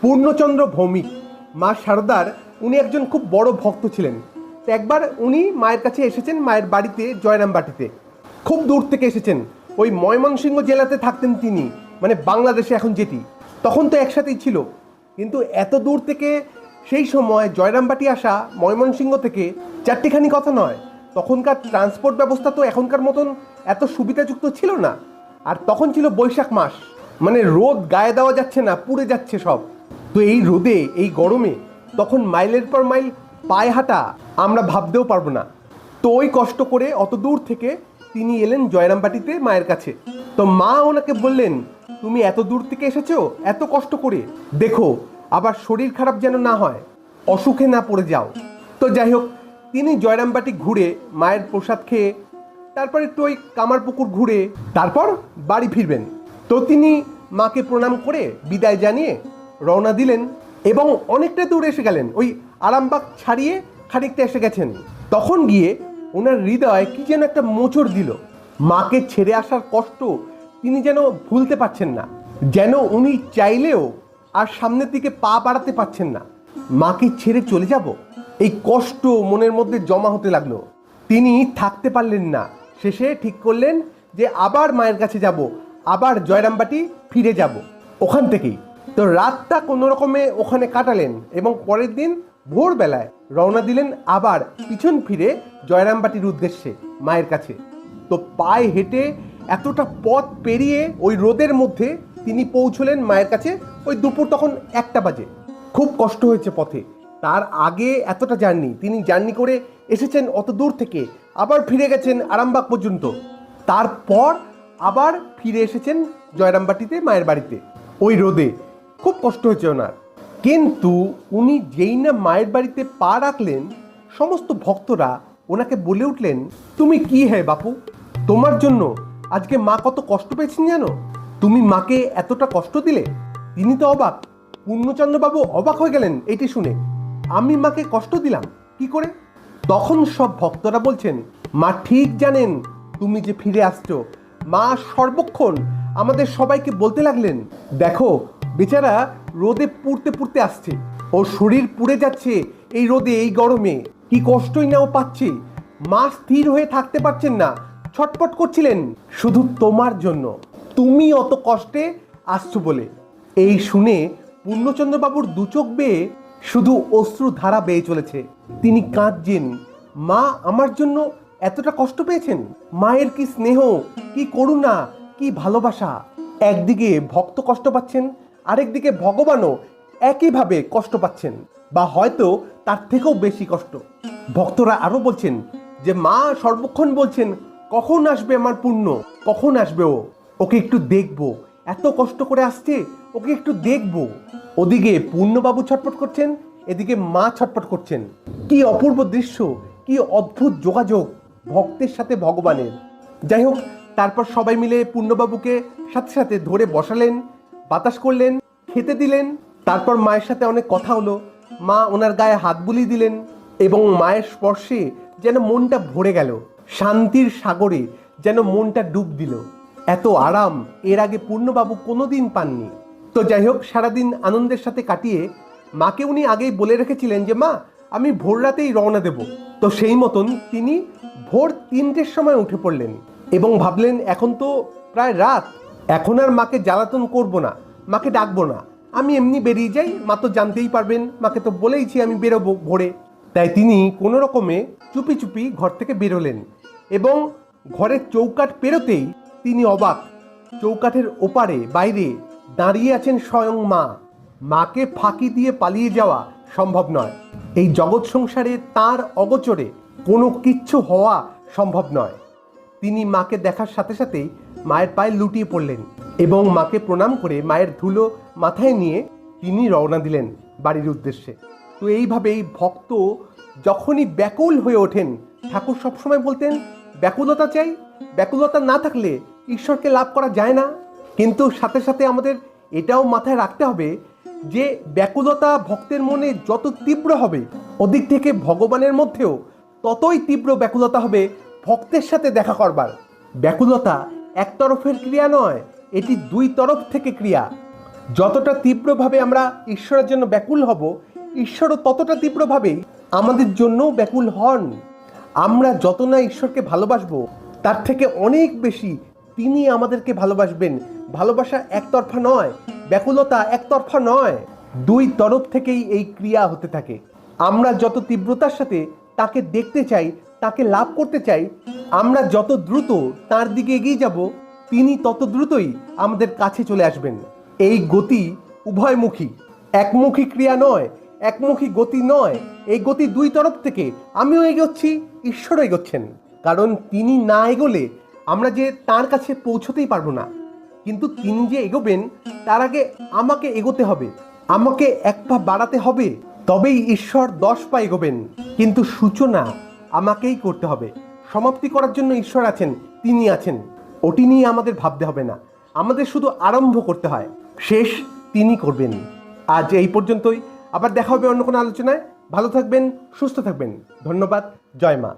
পূর্ণচন্দ্র ভৌমিক মা শারদার উনি একজন খুব বড় ভক্ত ছিলেন। তো একবার উনি মায়ের কাছে এসেছেন, মায়ের বাড়িতে জয়রামবাটিতে। খুব দূর থেকে এসেছেন, ওই ময়মনসিংহ জেলাতে থাকতেন তিনি, মানে বাংলাদেশে এখন যেটি, তখন তো একসাথেই ছিল। কিন্তু এত দূর থেকে সেই সময় জয়রামবাটি আসা ময়মনসিংহ থেকে চারটিখানি কথা নয়। তখনকার ট্রান্সপোর্ট ব্যবস্থা তো এখনকার মতন এত সুবিধাযুক্ত ছিল না। আর তখন ছিল বৈশাখ মাস, মানে রোদ গায়ে দেওয়া যাচ্ছে না, পুড়ে যাচ্ছে সব। তো এই রোদে, এই গরমে তখন মাইলের পর মাইল পায়ে হাঁটা আমরা ভাবতেও পারবো না। তো ওই কষ্ট করে অত দূর থেকে তিনি এলেন জয়রামবাটিতে মায়ের কাছে। তো মা ওনাকে বললেন, তুমি এত দূর থেকে এসেছো এত কষ্ট করে, দেখো আবার শরীর খারাপ যেন না হয়, অসুখে না পড়ে যাও। তো যাই হোক, তিনি জয়রামবাটি ঘুরে মায়ের প্রসাদ খেয়ে তারপর একটু ওই কামারপুকুর ঘুরে তারপর বাড়ি ফিরবেন। তো তিনি মাকে প্রণাম করে বিদায় জানিয়ে রওনা দিলেন এবং অনেকটা দূর এসে গেলেন, ওই আরামবাগ ছাড়িয়ে খানিকটা এসে গেছেন। তখন গিয়ে ওনার হৃদয় কি যেন একটা মোচড় দিল। মাকে ছেড়ে আসার কষ্ট তিনি যেন ভুলতে পারছেন না, যেন উনি চাইলেও আর সামনের দিকে পা বাড়াতে পারছেন না। মাকে ছেড়ে চলে যাব, এই কষ্ট মনের মধ্যে জমা হতে লাগলো। তিনি থাকতে পারলেন না, শেষে ঠিক করলেন যে আবার মায়ের কাছে যাব, আবার জয়রামবাটি ফিরে যাব ওখান থেকেই। তো রাতটা কোনো রকমে ওখানে কাটালেন এবং পরের দিন ভোরবেলায় রওনা দিলেন আবার পিছন ফিরে জয়রামবাটির উদ্দেশ্যে মায়ের কাছে। তো পায়ে হেঁটে এতটা পথ পেরিয়ে ওই রোদের মধ্যে তিনি পৌঁছলেন মায়ের কাছে ওই দুপুর তখন 1টা বাজে। খুব কষ্ট হয়েছে পথে, তার আগে এতটা তিনি জার্নি করে এসেছেন অত দূর থেকে, আবার ফিরে গেছেন আরামবাগ পর্যন্ত, তারপর আবার ফিরে এসেছেন জয়রামবাটিতে মায়ের বাড়িতে ওই রোদে। খুব কষ্ট হয়েছে ওনার। কিন্তু উনি যেই না মায়ের বাড়িতে পা রাখলেন, সমস্ত ভক্তরা ওনাকে বলে উঠলেন, তুমি কি হে বাপু, তোমার জন্য আজকে মা কত কষ্ট পেয়েছেন জানো, তুমি মাকে এতটা কষ্ট দিলে। তিনি তো অবাক, পূর্ণচন্দ্রবাবু অবাক হয়ে গেলেন এটি শুনে, আমি মাকে কষ্ট দিলাম কি করে? তখন সব ভক্তরা বলছেন, মা ঠিক জানেন তুমি যে ফিরে আসছো। মা সর্বক্ষণ আমাদের সবাইকে বলতে লাগলেন, দেখো বেচারা রোদে পুড়তে পুড়তে আসছে, ওর শরীর পুড়ে যাচ্ছে এই রোদে, এই গরমে কি কষ্টই না ও পাচ্ছে। মা স্থির হয়ে থাকতে পারছেন না, ছটপট করছিলেন শুধু তোমার জন্য, তুমি অত কষ্টে আসছো বলে। এই শুনে পূর্ণচন্দ্রবাবুর দু চোখ বেয়ে শুধু অশ্রু ধারা বেয়ে চলেছে। তিনি কাঁদছেন, মা আমার জন্য এতটা কষ্ট পেয়েছেন। মায়ের কি স্নেহ, কি করুণা, কি ভালোবাসা। একদিকে ভক্ত কষ্ট পাচ্ছেন, আরেকদিকে ভগবানও একইভাবে কষ্ট পাচ্ছেন, বা হয়তো তার থেকেও বেশি কষ্ট। ভক্তরা আরো বলছেন যে মা সর্বক্ষণ বলছেন, কখন আসবে আমার পূর্ণ, কখন আসবে ও, ওকে একটু দেখবো, এত কষ্ট করে আসছে, ওকে একটু দেখবো। ওদিকে পূর্ণবাবু ছটপট করছেন, এদিকে মা ছটপট করছেন। কি অপূর্ব দৃশ্য, কি অদ্ভুত যোগাযোগ ভক্তের সাথে ভগবানের। যাই হোক, তারপর সবাই মিলে পূর্ণবাবুকে সাথে সাথে ধরে বসালেন, বাতাস করলেন, খেতে দিলেন। তারপর মায়ের সাথে অনেক কথা হলো, মা ওনার গায়ে হাত বুলিয়ে দিলেন এবং মায়ের স্পর্শে যেন মনটা ভরে গেল, শান্তির সাগরে যেন মনটা ডুব দিল। এত আরাম এর আগে পূর্ণবাবু কোনোদিন পাননি। তো যাই হোক, সারাদিন আনন্দের সাথে কাটিয়ে মাকে উনি আগেই বলে রেখেছিলেন যে মা আমি ভোর রাতেই রওনা দেব। তো সেই মতন তিনি ভোর 3টের সময় উঠে পড়লেন এবং ভাবলেন এখন তো প্রায় রাত, এখন আর মাকে জ্বালাতন করব না, মাকে ডাকবো না, আমি এমনি বেরিয়ে যাই, মা তো জানতেই পারবেন, মাকে তো বলেইছি আমি বেরোবো ভোরে। তাই তিনি কোনো রকমে চুপি চুপি ঘর থেকে বেরোলেন এবং ঘরের চৌকাঠ পেরোতেই তিনি অবাক, চৌকাঠের ওপারে বাইরে দাঁড়িয়ে আছেন স্বয়ং মা। মাকে ফাঁকি দিয়ে পালিয়ে যাওয়া সম্ভব নয়, এই জগৎ সংসারে তার অগোচরে কোনো কিচ্ছু হওয়া সম্ভব নয়। তিনি মাকে দেখার সাথে সাথেই মায়ের পায়ে লুটিয়ে পড়লেন এবং মাকে প্রণাম করে মায়ের ধুলো মাথায় নিয়ে তিনি রওনা দিলেন বাড়ির উদ্দেশ্যে। তো এইভাবেই ভক্ত যখনই ব্যাকুল হয়ে ওঠেন, ঠাকুর সবসময় বলতেন ব্যাকুলতা চাই, ব্যাকুলতা না থাকলে ঈশ্বরকে লাভ করা যায় না। কিন্তু সাথে সাথে আমাদের এটাও মাথায় রাখতে হবে যে ব্যাকুলতা ভক্তের মনে যত তীব্র হবে, ওদিক থেকে ভগবানের মধ্যেও ততই তীব্র ব্যাকুলতা হবে ভক্তের সাথে দেখা করবার। ব্যাকুলতা এক তরফের ক্রিয়া নয়, এটি 2 তরফ থেকে ক্রিয়া। যতটা তীব্রভাবে আমরা ঈশ্বরের জন্য ব্যাকুল হব, ঈশ্বরও ততটা তীব্রভাবে আমাদের জন্যও ব্যাকুল হন। আমরা যত না ঈশ্বরকে ভালোবাসবো, তার থেকে অনেক বেশি তিনি আমাদেরকে ভালোবাসবেন। ভালোবাসা একতরফা নয়, ব্যাকুলতা একতরফা নয়, দুই তরফ থেকেই এই ক্রিয়া হতে থাকে। আমরা যত তীব্রতার সাথে তাকে দেখতে চাই, তাকে লাভ করতে চাই, আমরা যত দ্রুত তার দিকে এগিয়ে যাব, তিনি তত দ্রুতই আমাদের কাছে চলে আসবেন। এই গতি উভয়মুখী, একমুখী ক্রিয়া নয়, একমুখী গতি নয়। এই গতি দুই তরফ থেকে, আমিও এগোচ্ছি, ঈশ্বরও এগোচ্ছেন। কারণ তিনি না এগোলে আমরা যে তার কাছে পৌঁছতেই পারবো না। কিন্তু তিনি যে এগোবেন, তার আগে আমাকে এগোতে হবে, আমাকে এক পা বাড়াতে হবে, তবেই ঈশ্বর 10 পা এগোবেন। কিন্তু সূচনা আমাকেই করতে হবে। সমাপ্তি করার জন্য ঈশ্বর আছেন, তিনি আছেন, ওটি নিয়ে আমাদের ভাবতে হবে না। আমাদের শুধু আরম্ভ করতে হয়, শেষ তিনি করবেন। আজ এই পর্যন্তই, আবার দেখা হবে অন্য কোনো আলোচনায়। ভালো থাকবেন, সুস্থ থাকবেন। ধন্যবাদ। জয় মা।